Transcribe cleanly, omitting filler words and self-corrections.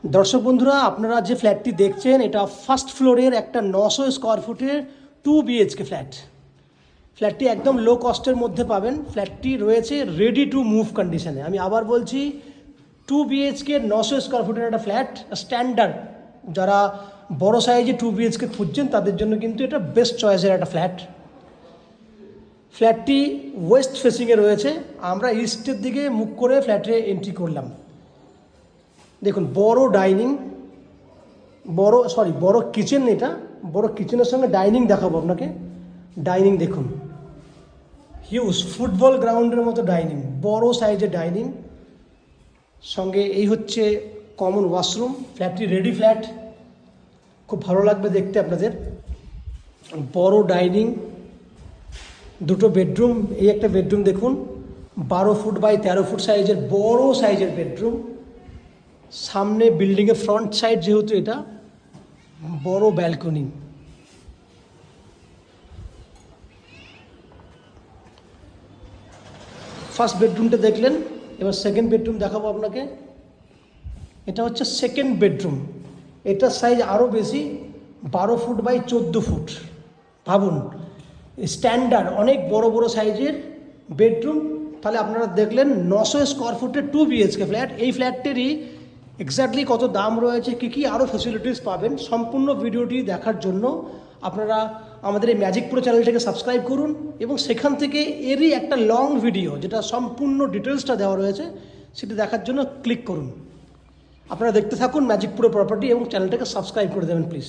দর্শক বন্ধুরা, আপনারা যে ফ্ল্যাটটি দেখছেন এটা ফার্স্ট ফ্লোরের একটা 900 স্কোয়ার ফুটের 2 BHK ফ্ল্যাট। ফ্ল্যাটটি একদম লো কস্টের মধ্যে পাবেন। ফ্ল্যাটটি রয়েছে রেডি টু মুভ কন্ডিশনে। আমি আবার বলছি, 2 BHK 900 স্কোয়ার ফুটের একটা ফ্ল্যাট, স্ট্যান্ডার্ড। যারা বড় সাইজে 2 BHK খুঁজছেন তাদের জন্য কিন্তু এটা বেস্ট চয়েসের একটা ফ্ল্যাট। ফ্ল্যাটটি ওয়েস্ট ফেসিংয়ে রয়েছে। আমরা ইস্টের দিকে মুখ করে ফ্ল্যাটে এন্ট্রি করলাম। দেখুন, বড় ডাইনিং, বড় কিচেন। এটা বড় কিচেনের সঙ্গে ডাইনিং দেখাবো আপনাকে। ডাইনিং দেখুন, হিউজ, ফুটবল গ্রাউন্ডের মতো ডাইনিং, বড় সাইজের ডাইনিং। সঙ্গে এই হচ্ছে কমন ওয়াশরুম। ফ্ল্যাটটি রেডি ফ্ল্যাট, খুব ভালো লাগবে দেখতে আপনাদের। বড় ডাইনিং, দুটো বেডরুম। এই একটা বেডরুম দেখুন, 12 ফুট বাই 13 ফুট সাইজের বড় সাইজের বেডরুম। সামনে বিল্ডিংয়ের ফ্রন্ট সাইড, যেহেতু এটা বড় ব্যালকনি। ফার্স্ট বেডরুমটা দেখলেন, এবার সেকেন্ড বেডরুম দেখাবো আপনাকে। এটা হচ্ছে সেকেন্ড বেডরুম। এটার সাইজ আরও বেশি, 12 ফুট বাই 14 ফুট। ভাবুন, স্ট্যান্ডার্ড অনেক বড় বড় সাইজের বেডরুম। তাহলে আপনারা দেখলেন 900 স্কোয়ার ফুটের 2 BHK ফ্ল্যাট। এই ফ্ল্যাটটিরই এক্স্যাক্টলি কত দাম রয়েছে, কী আরও ফেসিলিটিস পাবেন, সম্পূর্ণ ভিডিওটি দেখার জন্য আপনারা আমাদের এই ম্যাজিক প্রো চ্যানেলটাকে সাবস্ক্রাইব করুন এবং সেখান থেকে এরই একটা লং ভিডিও, যেটা সম্পূর্ণ ডিটেলসটা দেওয়া রয়েছে, সেটা দেখার জন্য ক্লিক করুন। আপনারা দেখতে থাকুন ম্যাজিক প্রো প্রপার্টি এবং চ্যানেলটাকে সাবস্ক্রাইব করে দেবেন প্লিজ।